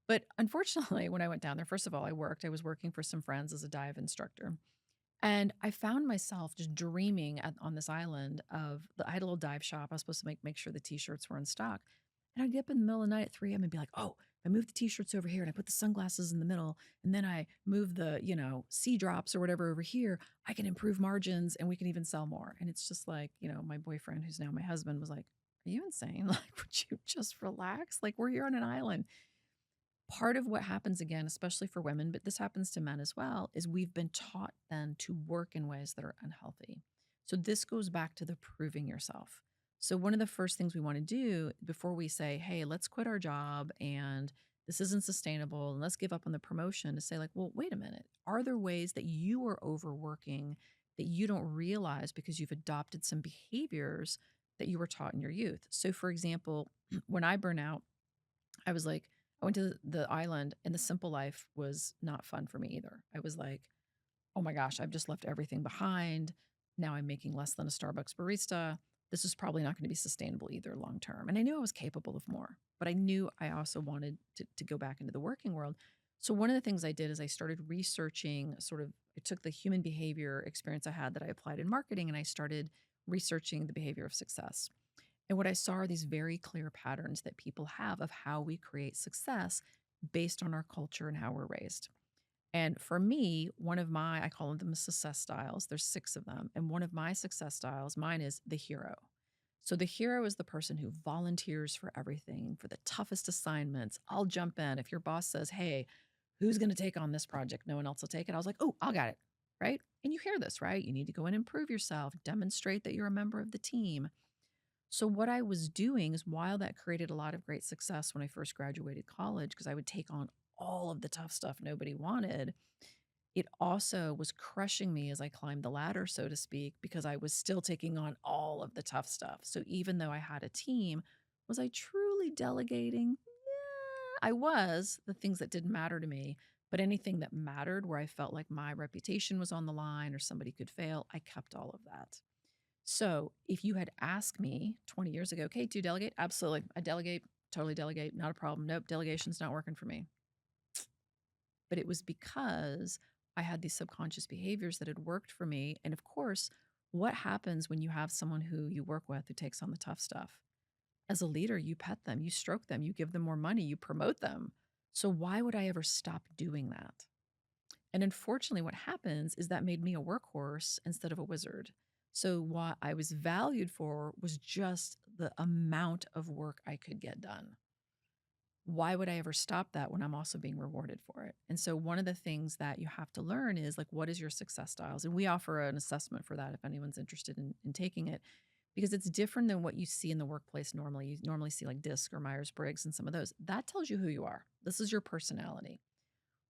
But unfortunately, when I went down there, first of all, I was working for some friends as a dive instructor. And I found myself just dreaming on this island I had a little dive shop. I was supposed to make sure the t-shirts were in stock. And I'd get up in the middle of the night at 3 a.m. and be like, oh, I move the t-shirts over here and I put the sunglasses in the middle. And then I move the, sea drops or whatever over here. I can improve margins and we can even sell more. And it's just like, my boyfriend, who's now my husband, was like, are you insane? Like, would you just relax? Like, we're here on an island. Part of what happens again, especially for women, but this happens to men as well, is we've been taught then to work in ways that are unhealthy. So this goes back to the proving yourself. So one of the first things we want to do before we say, hey, let's quit our job and this isn't sustainable and let's give up on the promotion, to say like, well, wait a minute. Are there ways that you are overworking that you don't realize because you've adopted some behaviors that you were taught in your youth? So for example, when I burn out, I was like, I went to the island and the simple life was not fun for me either. I was like, oh my gosh, I've just left everything behind. Now I'm making less than a Starbucks barista. This is probably not going to be sustainable either long term. And I knew I was capable of more, but I knew I also wanted to go back into the working world. So one of the things I did is I started researching I took the human behavior experience I had that I applied in marketing and I started researching the behavior of success. And what I saw are these very clear patterns that people have of how we create success based on our culture and how we're raised. And for me, I call them the success styles. There's 6 of them. And one of my success styles, mine is the hero. So the hero is the person who volunteers for everything, for the toughest assignments. I'll jump in. If your boss says, hey, who's going to take on this project? No one else will take it. I was like, oh, I'll got it. Right. And you hear this, right? You need to go and improve yourself, demonstrate that you're a member of the team. So what I was doing is, while that created a lot of great success when I first graduated college, because I would take on all of the tough stuff nobody wanted, it also was crushing me as I climbed the ladder, so to speak, because I was still taking on all of the tough stuff. So even though I had a team, was I truly delegating? Yeah, I was, the things that didn't matter to me. But anything that mattered, where I felt like my reputation was on the line or somebody could fail, I kept all of that. So if you had asked me 20 years ago, Kate, do you delegate? Absolutely. I delegate, totally delegate, not a problem. Nope, delegation's not working for me. But it was because I had these subconscious behaviors that had worked for me. And of course, what happens when you have someone who you work with who takes on the tough stuff? As a leader, you pet them, you stroke them, you give them more money, you promote them. So why would I ever stop doing that? And unfortunately, what happens is that made me a workhorse instead of a wizard. So what I was valued for was just the amount of work I could get done. Why would I ever stop that when I'm also being rewarded for it? And so one of the things that you have to learn is like, what is your success styles? And we offer an assessment for that if anyone's interested in taking it, because it's different than what you see in the workplace normally. You normally see like DISC or Myers-Briggs and some of those. That tells you who you are. This is your personality.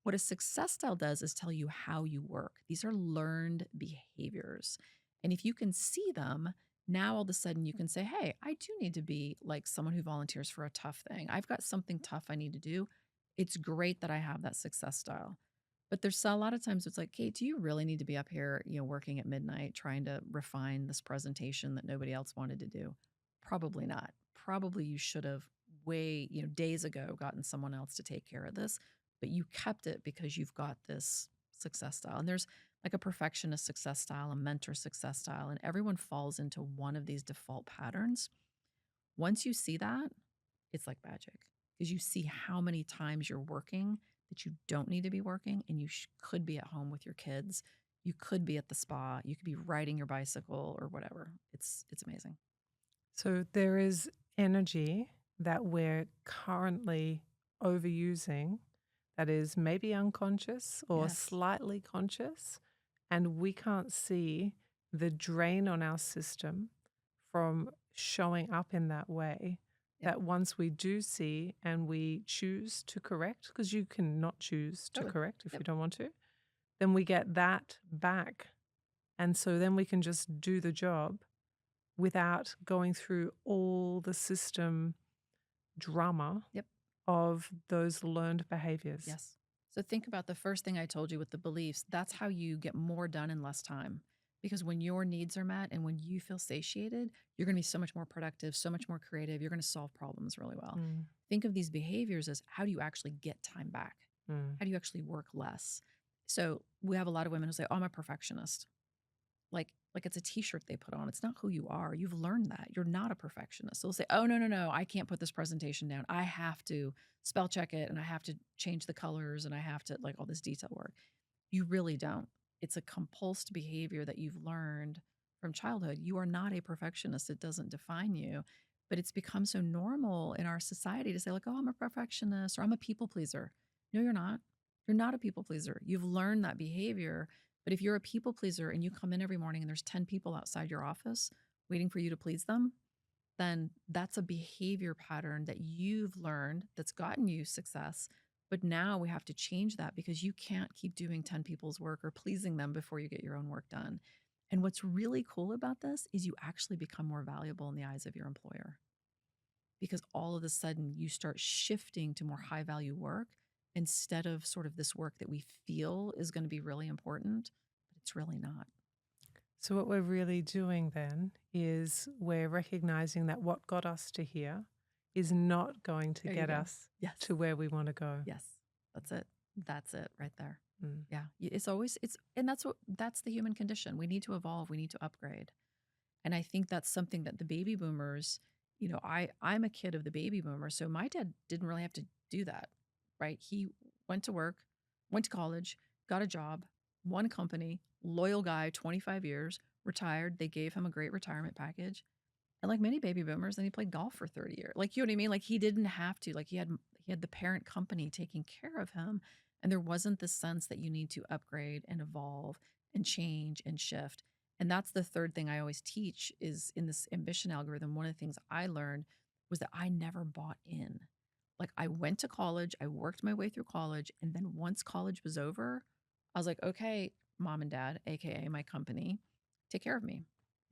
What a success style does is tell you how you work. These are learned behaviors. And if you can see them, now all of a sudden you can say, hey, I do need to be like someone who volunteers for a tough thing. I've got something tough I need to do. It's great that I have that success style. But there's a lot of times it's like, Kate, do you really need to be up here, working at midnight trying to refine this presentation that nobody else wanted to do? Probably not. Probably you should have days ago gotten someone else to take care of this, but you kept it because you've got this success style. And there's like a perfectionist success style, a mentor success style, and everyone falls into one of these default patterns. Once you see that, it's like magic, because you see how many times you're working that you don't need to be working, and you could be at home with your kids. You could be at the spa. You could be riding your bicycle or whatever. It's amazing. So there is energy that we're currently overusing that is maybe unconscious or Yes. slightly conscious, and we can't see the drain on our system from showing up in that way. Yep. That once we do see and we choose to correct, because you can not choose to Totally. correct if Yep. you don't want to, then we get that back. And so then we can just do the job without going through all the system drama Yep. of those learned behaviors. Yes. So think about the first thing I told you with the beliefs. That's how you get more done in less time. Because when your needs are met and when you feel satiated, you're going to be so much more productive, so much more creative. You're going to solve problems really well. Mm, Think of these behaviors as how do you actually get time back? mm, How do you actually work less? So we have a lot of women who say, "Oh, I'm a perfectionist." Like it's a t-shirt they put on. It's not who you are. You've learned that. You're not a perfectionist. So they'll say, "Oh, no, no, no, I can't put this presentation down. I have to spell check it and I have to change the colors and I have to like all this detail work." You really don't. It's a compulsed behavior that you've learned from childhood. You are not a perfectionist. It doesn't define you. But it's become so normal in our society to say, like, "Oh, I'm a perfectionist or I'm a people pleaser." No, you're not. You're not a people pleaser. You've learned that behavior. But if you're a people pleaser and you come in every morning and there's 10 people outside your office waiting for you to please them, then that's a behavior pattern that you've learned that's gotten you success. But now we have to change that because you can't keep doing 10 people's work or pleasing them before you get your own work done. And what's really cool about this is you actually become more valuable in the eyes of your employer because all of a sudden you start shifting to more high value work instead of sort of this work that we feel is going to be really important, but it's really not. So, what we're really doing then is we're recognizing that what got us to here is not going to There you get go. us Yes. to where we want to go. Yes. That's it. That's it right there. Mm, Yeah. And that's the human condition. We need to evolve. We need to upgrade. And I think that's something that the baby boomers, I'm a kid of the baby boomers. So my dad didn't really have to do that, right? He went to work, went to college, got a job, one company, loyal guy, 25 years, retired. They gave him a great retirement package. And like many baby boomers, then he played golf for 30 years. Like, you know what I mean? Like he didn't have to. Like he had the parent company taking care of him. And there wasn't this sense that you need to upgrade and evolve and change and shift. And that's the third thing I always teach is in this ambition algorithm. One of the things I learned was that I never bought in. Like I went to college, I worked my way through college. And then once college was over, I was like, okay, mom and dad, AKA my company, take care of me.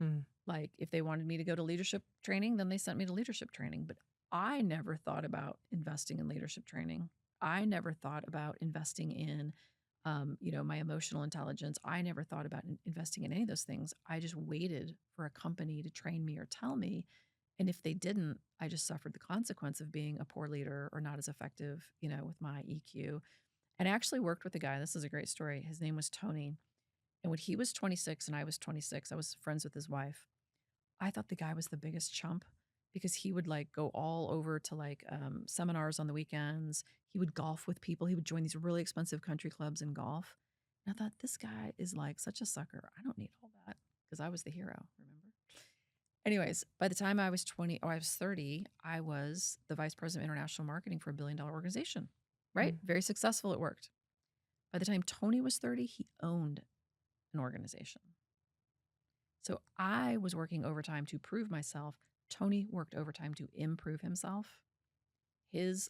mm, Like if they wanted me to go to leadership training, then they sent me to leadership training. But I never thought about investing in leadership training. I never thought about investing in, my emotional intelligence. I never thought about investing in any of those things. I just waited for a company to train me or tell me. And if they didn't, I just suffered the consequence of being a poor leader or not as effective, with my EQ. And I actually worked with a guy. This is a great story. His name was Tony. And when he was 26 and I was 26, I was friends with his wife. I thought the guy was the biggest chump because he would like go all over to like seminars on the weekends. He would golf with people. He would join these really expensive country clubs and golf. And I thought, this guy is like such a sucker. I don't need all that because I was the hero, remember? Anyways, by the time I was 20 or I was 30, I was the vice president of international marketing for a $1 billion organization, right? mm. Very successful. It worked. By the time Tony was 30, he owned an organization. So I was working overtime to prove myself. Tony worked overtime to improve himself. His,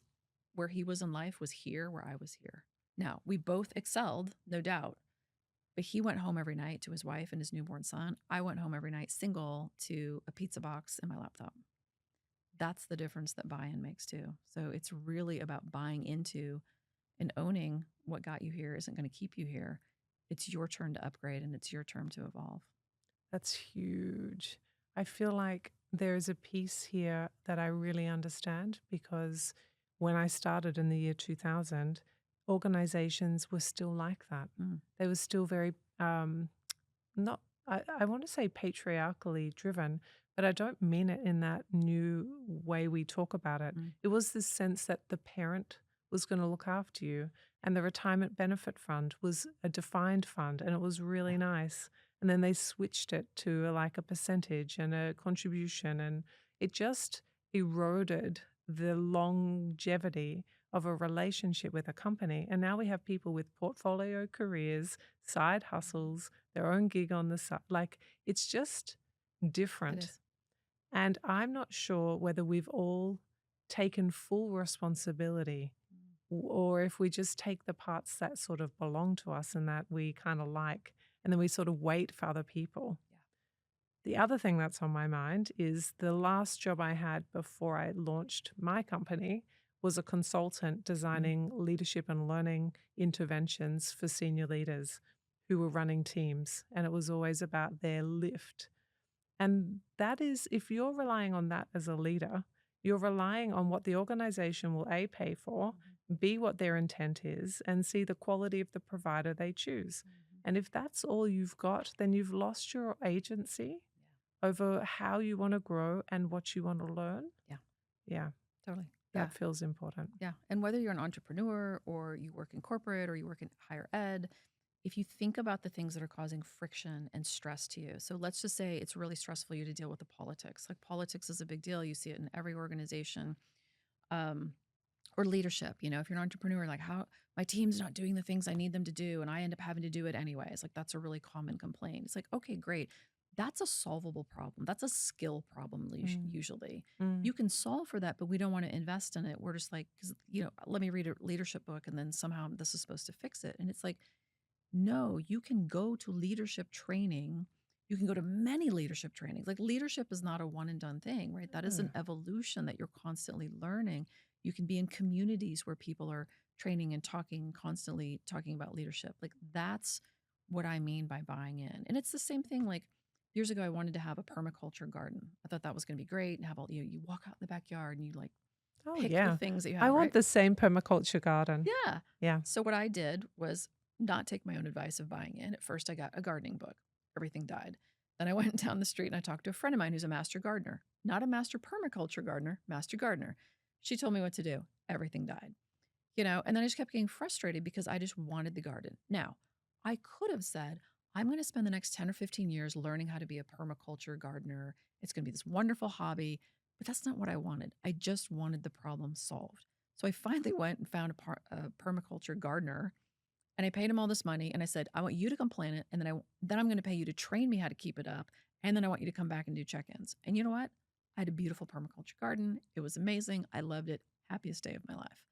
where he was in life was here where I was here. Now, we both excelled, no doubt, but he went home every night to his wife and his newborn son. I went home every night single to a pizza box and my laptop. That's the difference that buy in makes too. So it's really about buying into and owning what got you here isn't going to keep you here. It's your turn to upgrade and it's your turn to evolve. That's huge. I feel like there's a piece here that I really understand because when I started in the year 2000, organizations were still like that. Mm, They were still very, not, I want to say patriarchally driven, but I don't mean it in that new way we talk about it. mm. It was this sense that the parent was going to look after you and the retirement benefit fund was a defined fund and it was really nice. And then they switched it to like a percentage and a contribution, and it just eroded the longevity of a relationship with a company. And now we have people with portfolio careers, side hustles, their own gig on the side. Like it's just It different. is. And I'm not sure whether we've all taken full responsibility or if we just take the parts that sort of belong to us and that we kind of like, and then we sort of wait for other people. The other thing that's on my mind is the last job I had before I launched my company was a consultant Mhm. designing leadership and learning interventions for senior leaders who were running teams. And it was always about their lift. And that is, if you're relying on that as a leader, you're relying on what the organization will A, pay for, Mhm. B, what their intent is, and C, the quality of the provider they choose. Mhm. And if that's all you've got, then you've lost your agency over how you want to grow and what you want to learn. Yeah. Yeah, Yeah. Totally. Yeah. that feels important. Yeah. And whether you're an entrepreneur or you work in corporate or you work in higher ed, if you think about the things that are causing friction and stress to you. So let's just say it's really stressful for you to deal with the politics. Like politics is a big deal. You see it in every organization. Um, or leadership, if you're an entrepreneur, like how my team's not doing the things I need them to do and I end up having to do it anyways. Like that's a really common complaint. It's like, okay, great. That's a solvable problem. That's a skill problem Mm, usually. mm, You can solve for that, but we don't want to invest in it. We're just like, because, let me read a leadership book and then somehow this is supposed to fix it. And it's like, no, you can go to leadership training. You can go to many leadership trainings. Like leadership is not a one and done thing, right? That is mm. an evolution that you're constantly learning. You can be in communities where people are training and talking, constantly talking about leadership. Like that's what I mean by buying in. And it's the same thing. Like years ago, I wanted to have a permaculture garden. I thought that was going to be great and have all, you walk out in the backyard and you like Oh, pick the yeah. things that you I have, want right? the same permaculture garden. Yeah. Yeah. So what I did was not take my own advice of buying in. At first, I got a gardening book. Everything died. Then I went down the street and I talked to a friend of mine who's a master gardener, not a master permaculture gardener, master gardener. She told me what to do. Everything died, and then I just kept getting frustrated because I just wanted the garden. Now, I could have said, I'm going to spend the next 10 or 15 years learning how to be a permaculture gardener. It's going to be this wonderful hobby, but that's not what I wanted. I just wanted the problem solved. So I finally went and found a permaculture gardener and I paid him all this money and I said, I want you to come plant it and then I'm going to pay you to train me how to keep it up and then I want you to come back and do check-ins. And you know what? I had a beautiful permaculture garden. It was amazing. I loved it. Happiest day of my life.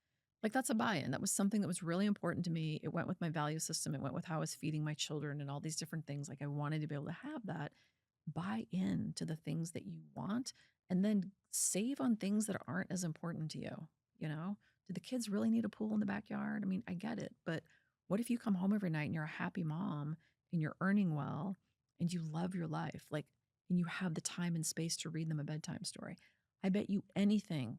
Like that's a buy-in. That was something that was really important to me. It went with my value system. It went with how I was feeding my children and all these different things. Like I wanted to be able to have that. Buy in to the things that you want and then save on things that aren't as important to you. You know, do the kids really need a pool in the backyard? I mean, I get it, but what if you come home every night and you're a happy mom and you're earning well and you love your life, like, and you have the time and space to read them a bedtime story? I bet you anything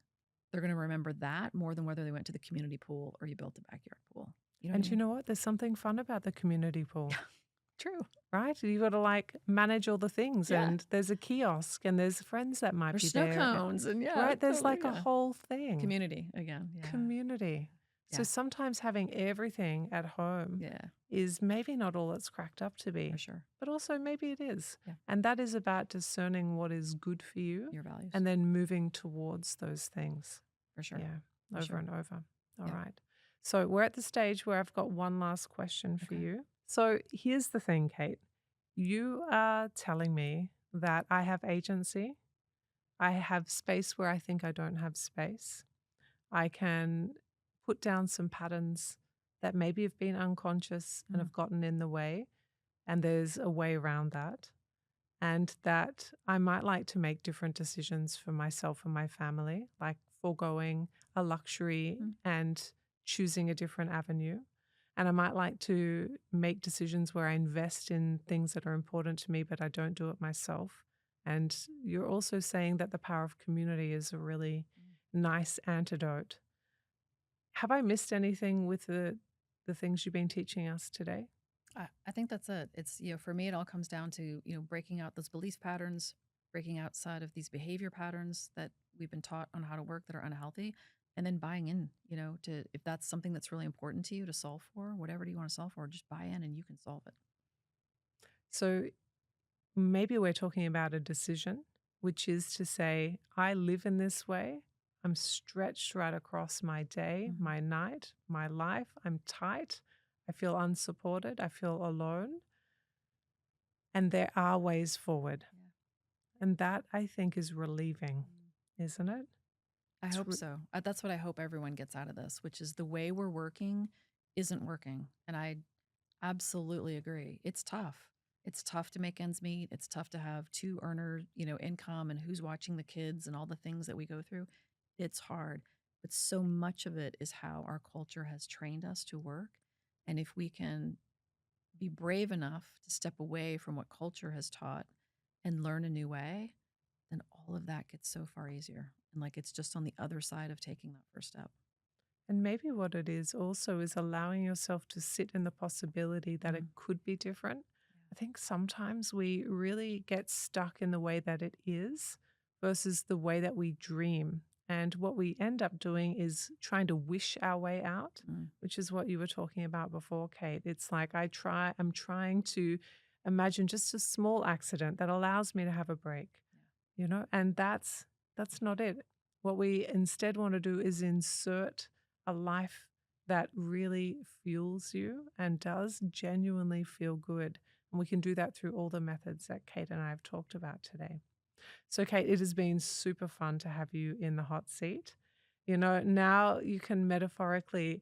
they're going to remember that more than whether they went to the community pool or you built a backyard pool. You know what And I you mean? know what? There's something fun about the community pool, True. right? You got to like manage all the things, Yeah. and there's a kiosk, and there's friends that might There's be snow there, cones and yeah, right? There's totally. like a Yeah. whole thing. Community again. Yeah. Community. So Yeah. sometimes having everything at home Yeah. is maybe not all it's cracked up to For be, sure. but also maybe it is. Yeah. And that is about discerning what is good for you Your values. and then moving towards those things. For sure. Yeah, For over sure. and over. All Yeah. right. So we're at the stage where I've got one last question for Okay. you. So here's the thing, Kate. You are telling me that I have agency. I have space where I think I don't have space. I can put down some patterns that maybe have been unconscious and Mm. have gotten in the way, and there's a way around that. And that I might like to make different decisions for myself and my family, like foregoing a luxury Mm. and choosing a different avenue. And I might like to make decisions where I invest in things that are important to me, but I don't do it myself. And you're also saying that the power of community is a really nice antidote. Have I missed anything with the things you've been teaching us today? I think that's it. It's, for me, it all comes down to, breaking out those belief patterns, breaking outside of these behavior patterns that we've been taught on how to work that are unhealthy, and then buying in, to if that's something that's really important to you to solve for, whatever do you want to solve for, just buy in and you can solve it. So maybe we're talking about a decision, which is to say, I live in this way. I'm stretched right across my day, Mhm. my night, my life. I'm tight. I feel unsupported. I feel alone. And there are ways forward. Yeah. And that I think is relieving, Mm. isn't it? I It's hope so. That's what I hope everyone gets out of this, which is the way we're working isn't working. And I absolutely agree. It's tough. It's tough to make ends meet. It's tough to have two earner, income and who's watching the kids and all the things that we go through. It's hard. But so much of it is how our culture has trained us to work. And if we can be brave enough to step away from what culture has taught and learn a new way, then all of that gets so far easier. And like it's just on the other side of taking that first step. And maybe what it is also is allowing yourself to sit in the possibility that it Mm. could be different. I think sometimes we really get stuck in the way that it is versus the way that we dream. And what we end up doing is trying to wish our way out, Mm. which is what you were talking about before, Kate. It's like I'm trying to imagine just a small accident that allows me to have a break, and that's not it. What we instead want to do is insert a life that really fuels you and does genuinely feel good. And we can do that through all the methods that Kate and I have talked about today. So, Kate, it has been super fun to have you in the hot seat. Now you can metaphorically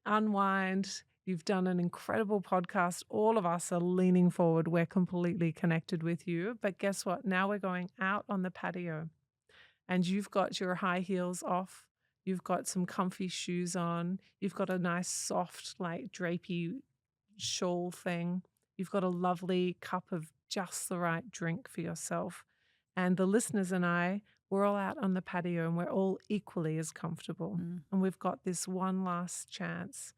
unwind. You've done an incredible podcast. All of us are leaning forward. We're completely connected with you. But guess what? Now we're going out on the patio and you've got your high heels off. You've got some comfy shoes on. You've got a nice soft, like drapey shawl thing. You've got a lovely cup of just the right drink for yourself. And the listeners and I, we're all out on the patio and we're all equally as comfortable. Mm. And we've got this one last chance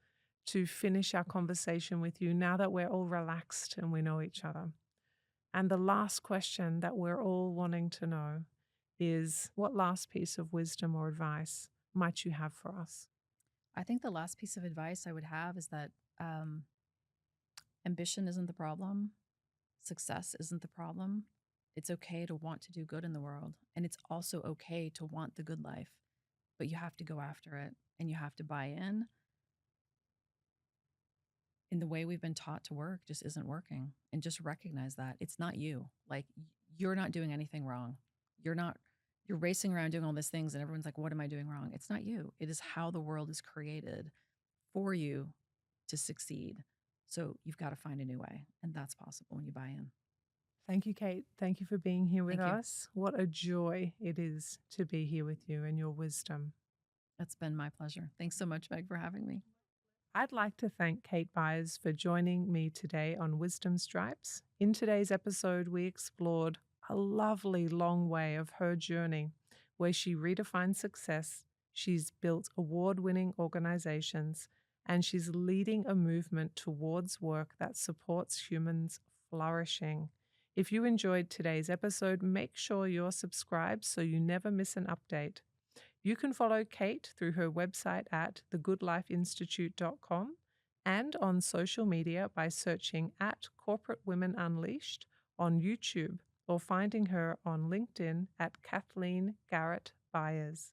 to finish our conversation with you now that we're all relaxed and we know each other. And the last question that we're all wanting to know is, what last piece of wisdom or advice might you have for us? I think the last piece of advice I would have is that ambition isn't the problem. Success isn't the problem. It's okay to want to do good in the world. And it's also okay to want the good life, but you have to go after it and you have to buy in. In the way we've been taught to work just isn't working. And just recognize that it's not you. Like you're not doing anything wrong. You're racing around doing all these things and everyone's like, what am I doing wrong? It's not you. It is how the world is created for you to succeed. So you've got to find a new way. And that's possible when you buy in. Thank you, Kate. Thank you for being here with Thank you. us. What a joy it is to be here with you and your wisdom. It's been my pleasure. Thanks so much, Meg, for having me. I'd like to thank Kate Byars for joining me today on Wisdom Stripes. In today's episode, we explored a lovely long way of her journey where she redefined success. She's built award-winning organizations and she's leading a movement towards work that supports humans flourishing. If you enjoyed today's episode, make sure you're subscribed so you never miss an update. You can follow Kate through her website at thegoodlifeinstitute.com and on social media by searching at Corporate Women Unleashed on YouTube or finding her on LinkedIn at Kathleen Garrett Byars.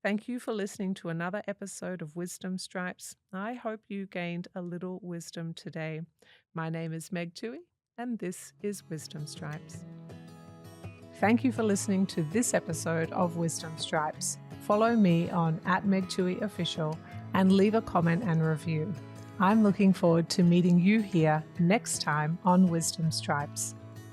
Thank you for listening to another episode of Wisdom Stripes. I hope you gained a little wisdom today. My name is Meg Tuohey, and this is Wisdom Stripes. Thank you for listening to this episode of Wisdom Stripes. Follow me on @MegTuoheyOfficial and leave a comment and review. I'm looking forward to meeting you here next time on Wisdom Stripes.